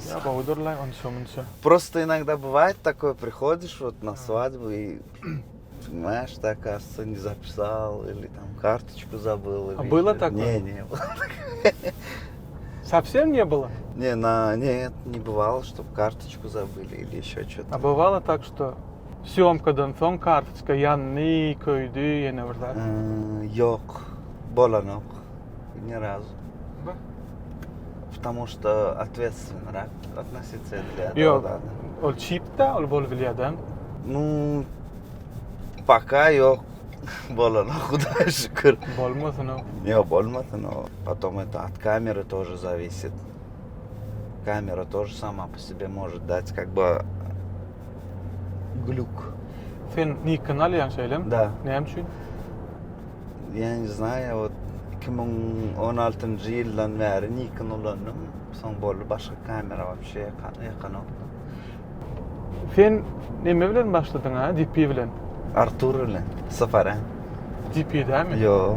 Ya bağdırlar onça. Просто иногда бывает такое, приходишь вот на свадьбу и понимаешь, ты, оказывается, не записал, или там карточку забыл. А или было еще. такое? Не было. Совсем не было? Нет, не бывало, чтобы карточку забыли или еще А что-то. бывало так, что съемкадан соң карточка янны көйдü yine birler. Yok, болонок, ни разу. Потому что ответственно относиться для этого. Yok. Да. Ol çipte ol bol bilýärden. Ну, пока yok. Болонок, куда шükür. Bolmasyn o. Не, болмато, но потом это от камеры тоже зависит. Камера тоже сама по себе может дать как бы глюк. Sen Nikon alýan şeýlem? Да. Näme üçin? Я не знаю, вот 2016 yıldan beri Nikon kullandım. Son bollu başka kamera вообще yakın. Sen näme bilen başladın ha? DP bilen. Artur ile sıfır. DP dämi? Yo.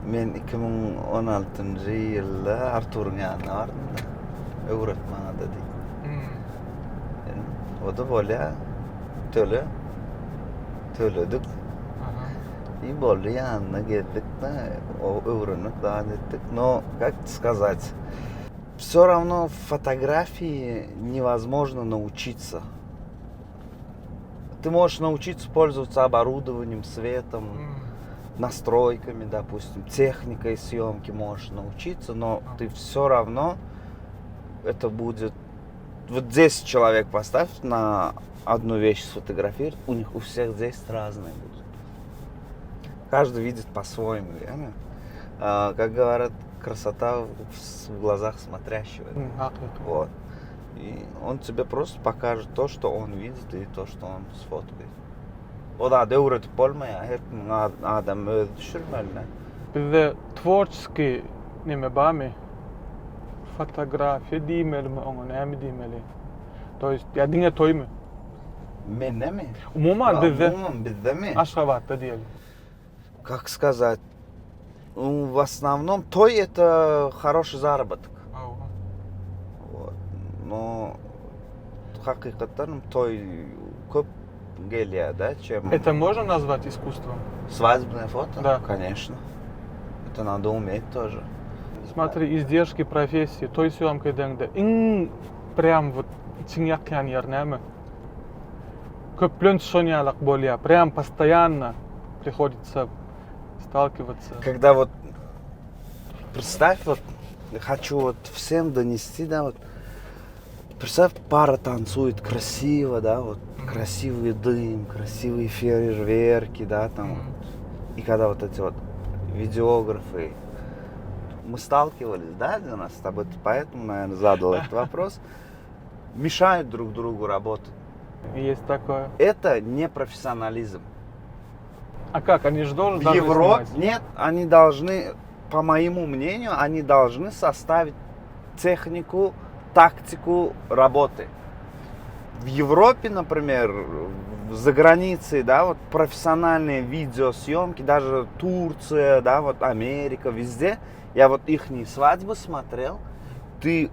Men 2016 yılda Artur'un yanına vardım da. Öğretmen dedi. O da böyle töledik. И более yanına geldik de o öğrendik daha ettik. Но, как сказать, все равно фотографии невозможно научиться. Ты можешь научиться пользоваться оборудованием, светом, настройками, допустим, техникой съемки можешь научиться, но ты все равно это будет... Вот 10 человек поставь на одну вещь сфотографировать, у них у всех здесь разные будут. Каждый видит по-своему, верно? Как говорят, красота в глазах смотрящего. Вот. И он тебе просто покажет то, что он видит, и то, что он сфоткает. O da öğretip olmaya, her adam öz düşürmeli. Bizde tворческий näme barmy? Fotografiya diýmelimi, oňa näme diýmeli? То есть ya diňe toýmy? Mende mi? Umuman Bizde mi? Aşgabatda diýelim. Как сказать? Ну, в основном той это хороший заработок. Вот. Но hakikaten той көп гелия, да, чем... Это можно назвать искусством? Свадебное фото? Да. Конечно. Это надо уметь тоже. Смотри, издержки профессии, той съемкой деңде. Иң прям вот içiň ýakýan ýer näme? Köplünç şonýalak bolýar. Прям постоянно приходится сталкиваться. Когда вот... Представь, вот, хочу вот всем донести, да, вот... Представь, пара танцует красиво, да, вот, красивый дым, красивые фейерверки, да, там. И когда вот эти вот видеографы, мы сталкивались, да, для нас с тобой, поэтому, наверное, задал этот вопрос, мешают друг другу работать. Есть такое. Это не профессионализм. А как, они же должны В Европе, снимать? нет, они должны, по моему мнению, они должны составить технику, тактику работы. В Европе, например, за границей, да, вот профессиональные видеосъемки, даже Турция, да, вот Америка, везде, я вот их свадьбы смотрел, ты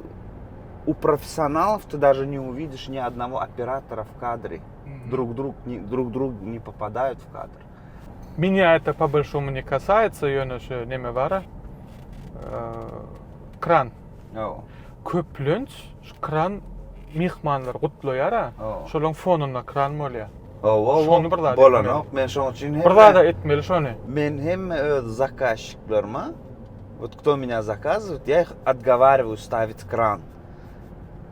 у профессионалов ты даже не увидишь ни одного оператора в кадре, друг другу не попадают в кадр. Меня это по большому не касается, yönüşü neme var? Kran. Köplünç kran mihmanlar gutloýar. Şolaň fonuna kran bolýar. Şonu birler. Bolanok, men şoň üçin birler da etmeli şonu. Men hem заказчикларыма, вот кто меня заказывает, я их отговариваю ставить кран.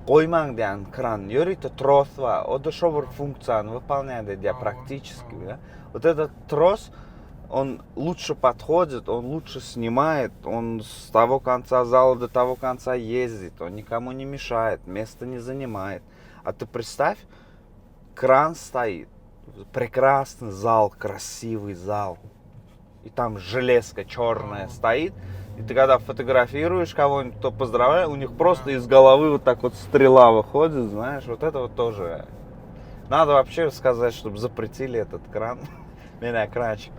Коймаң деген кран йөрөйт, трос бар, o da шовар функцияны выполняет, я практически, да. Вот этот трос, он лучше подходит, он лучше снимает, он с того конца зала до того конца ездит, он никому не мешает, место не занимает. А ты представь, кран стоит, прекрасный зал, красивый зал, и там железка черная стоит, и ты когда фотографируешь кого-нибудь, кто поздравляет, у них просто из головы вот так вот стрела выходит, знаешь, вот это вот тоже. Надо вообще сказать, чтобы запретили этот кран. Меня экранчик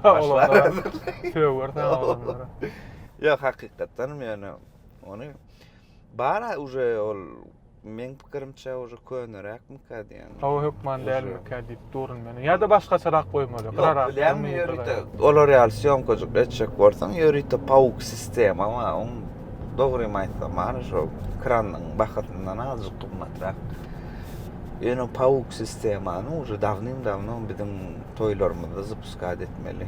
пошла. Yok, hakikaten yani onu Bara уже ol men pikirimçe уже könürek mi diýen. Hawa hökman dälmi kädip durun meni. Ya da başga çarak goýmaly. Yok, bilen mi yörüte? Olar real syomkacık etçek borsan yörüte PAUK sistema ama on dogry maýtsam ara şo krannyň bakatyndan azjyk gymmatrak. Ýöne PAUK sistemany уже давным-давно bizim toýlarymyzda zapuskat etmeli.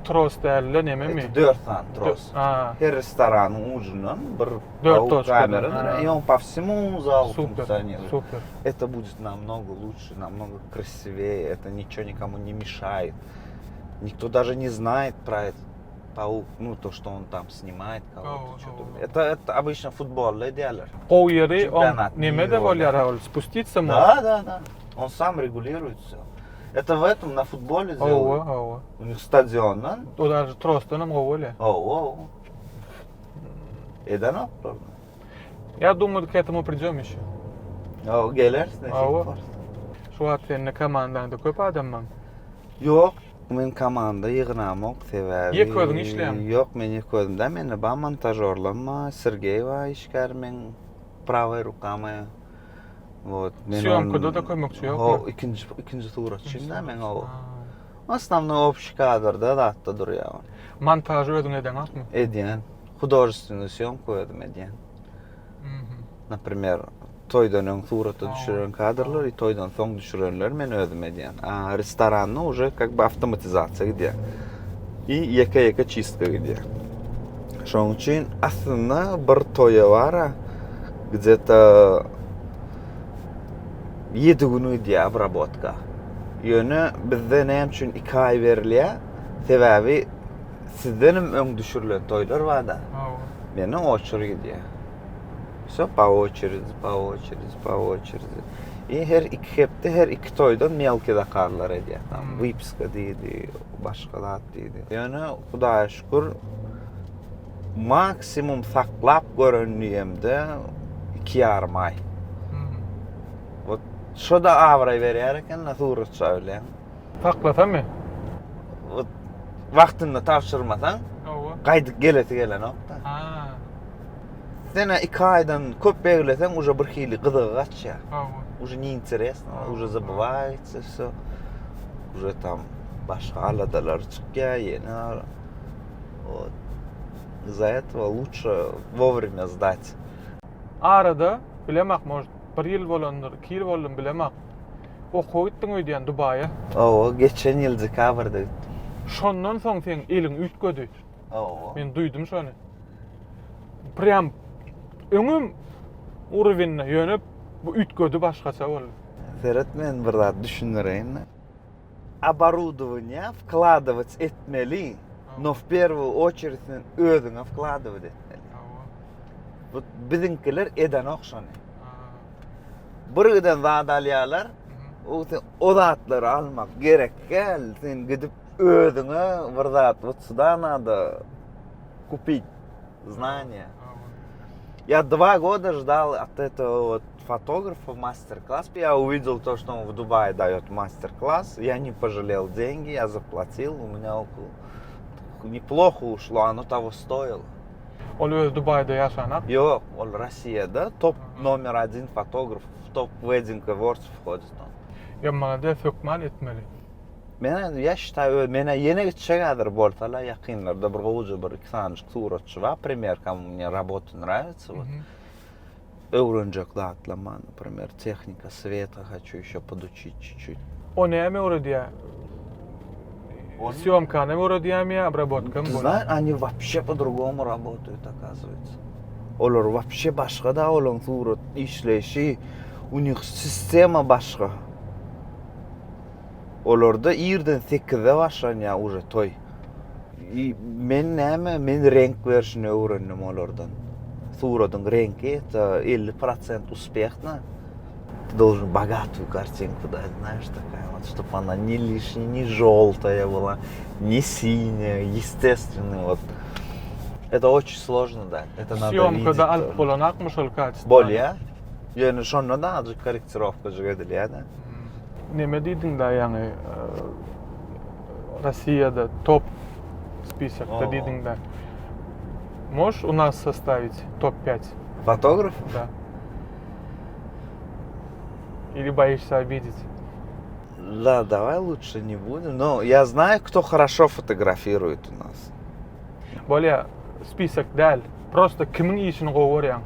Tros dälle neme mi? 4 tane tros. Her restoranyň ucundan bir 4 точка. камера, и он по всему залу Супер, функционирует. супер. Это будет намного лучше, намного красивее, это ничего никому не мешает. Никто даже не знает про этот паук, ну то, что он там снимает кого-то, что-то. Это обычно футболda diyorlar. Gow ýeri on Чемпионат neme de мира. bolýar ol? Spustиться mı? Да. Он сам регулирует все. Это в этом, на футболе сделают. Hawa. У них стадион, да? O da trosdan hem gow bolýar. Да, ну, правда. Я думаю, к этому придём ещё. Gelirsin. Şu wagt senin komandanda köp adamman. Yok, men komanda yığınamok sebäbi. Ýek özüň işläm. Yok, men ýek özümde meni ba montajörlama Sergeýewa işgär men правой rukamy. Вот, men Syomkada da kömekçi ýok. O ikinji suratçym da men o. Основной общий kadrda da durýar. Montaj özüň eden atmy? Edýän. Художественную съёмку edýän. Например, toýdan öň suratda düşüren kadrlar, toýdan soň düşürenler men özüm edýän. A restoranny уже как бы автоматизация gidýär. И ýeke чистка gidýär. Şoň üçin aslında bir toýa bar, где-то 7 gün idýär обработка. Ýöne bizde näme üçin 2 ay berilýär? Sebäbi sizden öň düşürilen toýlar bar da. Meni oçur gidýär. Всё по очереди. И her iki toýdan melki dakarlar edýär. Tam wypiska diýdi, başga zat diýdi. Ýöne Hudaýa şükür maksimum saklap görenýärde 2,5 ay. Вот şo da awray berýär eken, naturat söýleýän. Taklatamy? Вот wagtynda tapşyrmasaň, gaýdyp gele nokta. Sene 2 aydan köp berilesen уже bir hili gyzygy gaçýar. Уже не интересно, уже забывается всё. Уже там başga aladalar çykýar, ýene. Вот. Из-за этого лучше вовремя сдать. Arada bilemek, может, 1 ýyl bolandyr, 2 ýyl bolan bilemek. Okuw gitdiň öýdän Dubaýa. Geçen yıl dekabrda gittim. Şondan soň sen eliň ütgödi. Men duýdum şonu. Prям öňüm urwinne ýönüp bu ütgödi başgaça boldy. Ferhat, men bir zat düşünýärin. Оборудование вкладывать etmeli, но в первую очередь sen özüňe вкладывать etmeli. Вот bizimkiler eden okşany. Birden zat alýarlar, o zatlary almak gerek gel, sen gidip özüňe bir zat wutsudan da купить знания. Я 2 года ждал от этого вот фотографа мастер-класс. Я увидел то, что он в Дубае даёт мастер-класс. Я не пожалел деньги, я заплатил. У меня около неплохо ушло, оно того стоило. Ol öz Dubaýda ýaşanak? Yok, он Россияда топ номер 1 фотограф, в топ wedding awards входит он. Ýa-da sökman etmeli. Я считаю, меня yeni gitşegadyr bolsalar yakınlarda bir gowy bir 2 sanjyk suratçy bar. Пример, кому мне работа нравится. Вот. Öwrenjek zatlama, например, техника света хочу ещё подучить чуть-чуть. O näme öwredýär? Съёмка näme öwredýärmi, обработка mı? Ты знаешь, они вообще по-другому работают, оказывается. Олар вообще başga da olan surat işleşi, у них система başga. Olarda ýerden 8-de başlanýar уже toy. Men renk berişini öwrendim olardan. Suratyň rengi это 50% успехна. Ты должен богатую картинку дать, знаешь, такая вот, чтобы она не лишняя, не жёлтая была, не синяя, естественная вот. Это очень сложно дать. Это надо видеть. Съёмкада alyp bolanakmy şol kачество? Bolýar. Ýöne şonda da azıcık korrektirovka edilýär da. Neme diýdiň da ýani Rossiýada top spisakda diýdiň da Можешь у нас составить топ-5? Фотограф? Да. Или боишься обидеть? Да, давай лучше не будем. Но я знаю, кто хорошо фотографирует у нас. Более список дәл. Просто кімнің ишін қойып оряң.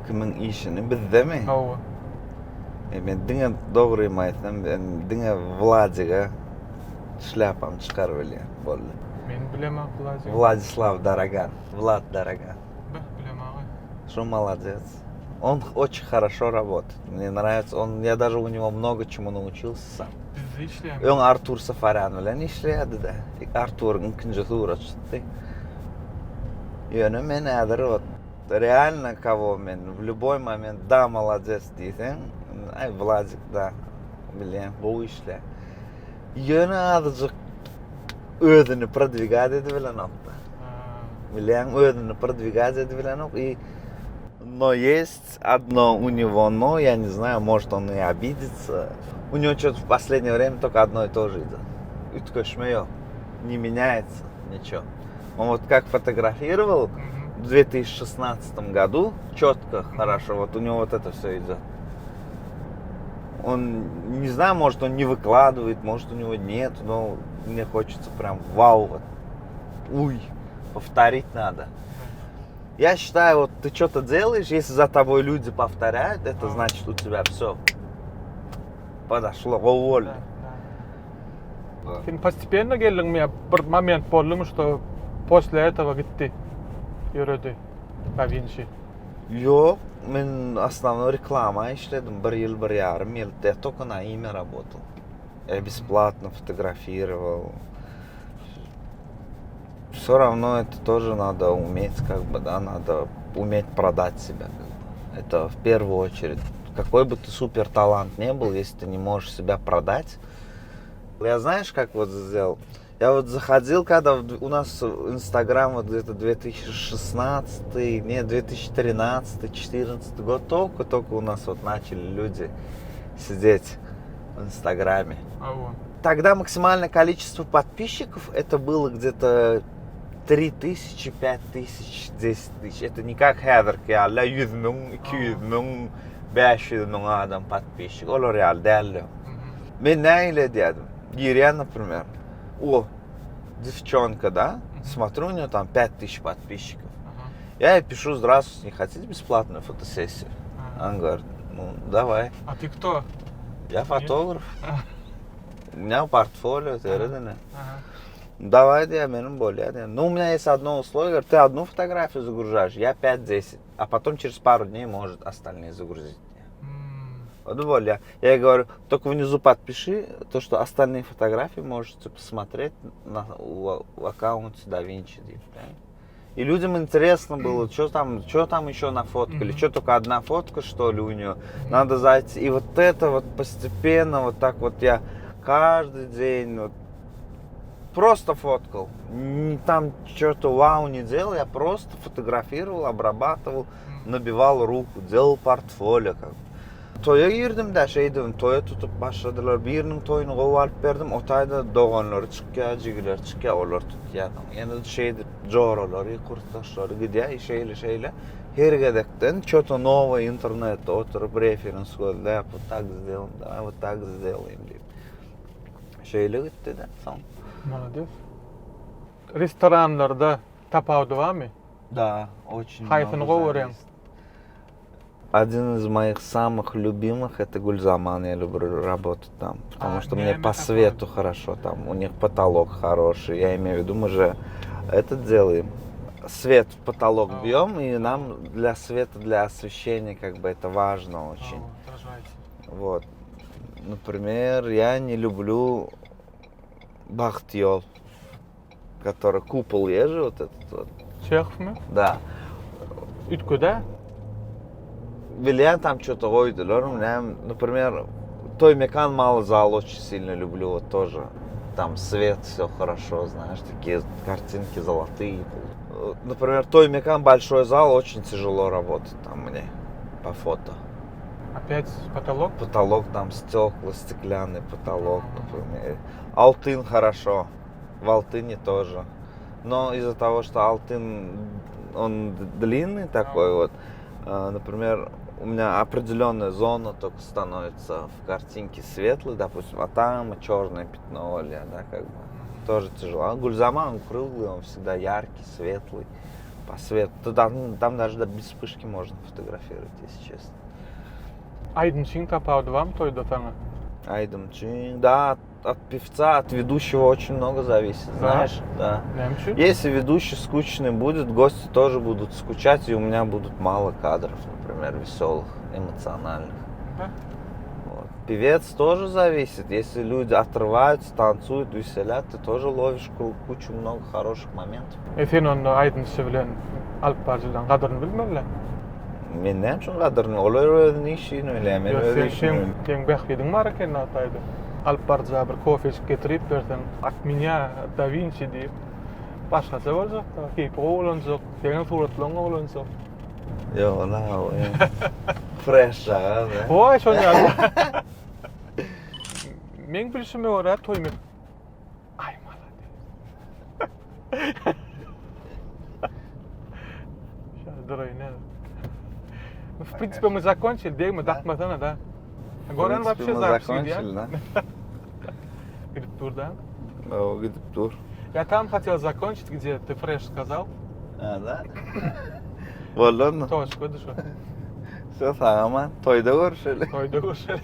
Кімнің ишini бізде mi? Ооба. Мен діңе doğruyum айтсам, мен діңе Владиға шляпам шығарып елем болды. Мен білем Владик. Владислав Дороган. Влад Дороган. Білем ағай. Что молодец. Он очень хорошо работает. Мне нравится. Я даже у него много чему научился сам. Бізде ішлем. И он Артур Сафарян bilen işledi de. Артур'un ikinci tuğra çıktı. Yani men вот реально кого мен в любой момент да молодец дейсең, ай Владик да билем bu işle. Yani azıcık özünü продвигать edebilen nokta. Билем özünü продвигать edebilen nokta. И но есть одно у него, но я не знаю, может он и обидится. У него что-то в последнее время только одно и то же идет. И такой шмеё, не меняется ничего. Он вот как фотографировал в 2016 году, четко, хорошо, вот у него вот это все идет. Он, не знаю, может он не выкладывает, может у него нет, но мне хочется прям вау, вот, уй, повторить надо. Я считаю, вот ты что-то делаешь, если за тобой люди повторяют, это значит у тебя все подошло, уволили. Sen постепенно geldin mi? Bir moment boldu mu, что после этого gitti. Yürüdü. Da Vinci. Yok, мен основной реклама işledim. 1 yıl, 1,5 yıl. Я только на имя работал. Я бесплатно фотографировал. Все равно это тоже надо уметь, как бы, да, надо уметь продать себя. Как бы. Это в первую очередь. Какой бы ты супер талант не был, если ты не можешь себя продать. Я знаешь, как вот сделал? Я вот заходил, когда у нас Инстаграм вот где-то 2016, нет, 2013-2014 год, только у нас вот начали люди сидеть в Инстаграме. Тогда максимальное количество подписчиков это было где-то 3000, 5000, 10 тысяч. Это не как Хедерки, а 100 000, 200 000, 500 000 адам подписчик. Олар реал değerli. Ben ne ile dedim? Гиря, например. О, девчонка, да? Смотрю, у нее там 5000 подписчиков. Я ей пишу: здравствуйте, не хотите бесплатную фотосессию? Она говорит: ну, давай. А ты кто? Я фотограф. У меня портфолио, ты родина. Давай, я менем более. Ну, у меня есть одно условие, говорит, ты одну фотографию загружаешь, я 5-10, а потом через пару дней может остальные загрузить. Вот более. Я ей говорю, только внизу подпиши то, что остальные фотографии можете посмотреть у аккаунта DaVinci. И людям интересно было, что там еще нафоткали, что только одна фотка, что ли, у нее. Надо зайти. И вот это вот постепенно, вот так вот я каждый день вот просто фоткал. Там что-то вау не делал, я просто фотографировал, обрабатывал, набивал руку, делал портфолио. Как. Toya girdim de şeydim, toya tutup başladılar. Birinin toyunu kovalıp verdim. Otayda doğanları çıkıyor, cigiler çıkıyor, onlar tutuyor. Yani şeydi, coğraları, kurtaşları gidiyor, şeyle. Her gedekten что-то новое интернетте oturup referans koydu. Ya bu tak сделаем, давай вот так сделаем deyip. Şeyle gitti de son. Молодец. Restoranlarda tapavdı var mı? Да, очень Хайфын много говорим. зависит. Один из моих самых любимых это Гульзаман, я люблю работать там, потому что мне по свету хорошо, там у них потолок хороший, я имею в виду, мы же это делаем, свет в потолок бьем, и нам для света, для освещения как бы это важно очень. Вот, например, я не люблю Бахтиёл, который купол есть же вот этот вот. Чехов mu? Да. Ütkü'de? Вильян там что-то ойдылар. Например, той Мекан Малый зал очень сильно люблю, вот тоже. Там свет, все хорошо, знаешь, такие картинки золотые. Например, той Мекан большой зал, очень тяжело работать там мне по фото. Опять потолок? Потолок там стекла, стеклянный потолок, например. Алтын хорошо, в Алтыне тоже. Но из-за того, что Алтын он длинный такой вот. Например, у меня определенная зона только становится в картинке светлой, допустим, а там черное пятно или, да, как бы. Тоже тяжело. А Гульзаман круглый, он всегда яркий, светлый, по свету. Там даже без вспышки можно фотографировать, если честно. Айдынчиң тапауды вам тойда таңа? Айдымчиң, да, от певца, от ведущего очень много зависит, знаешь, да. Немчи? Если ведущий скучный будет, гости тоже будут скучать, и у меня будут мало кадров, например, веселых, эмоциональных. Да. Вот. Певец тоже зависит. Если люди отрываются, танцуют, веселят, ты тоже ловишь кучу много хороших моментов. Сен onu Айдынчы белән алып бара жүргән кадырын белмәлләр? Мен не үшін қадырын, олар өзінің işini öyle, men öz işini. Sen бәхидең бар икән атайды. Алып бара жа бер кофе içip getirip берсәң, от меня да Винчи дип. Башкача булса, кейп олонсак, сенең суратларың олонсак. Yo, la, fresh, да. Ой, şonu ya. Мен билишиме ora тойме. Ай, молодец. Сейчас дурайна. В принципе, мы закончили, да, мы дахматана, да. Горан вообще закончили, да? Гидип тур, да? О, гидип тур. Я там хотел закончить, где ты фреш сказал. А, да? Болдun mu? Точку, да что? Все, tamam. Toyda görüşelim. Toyda görüşelim.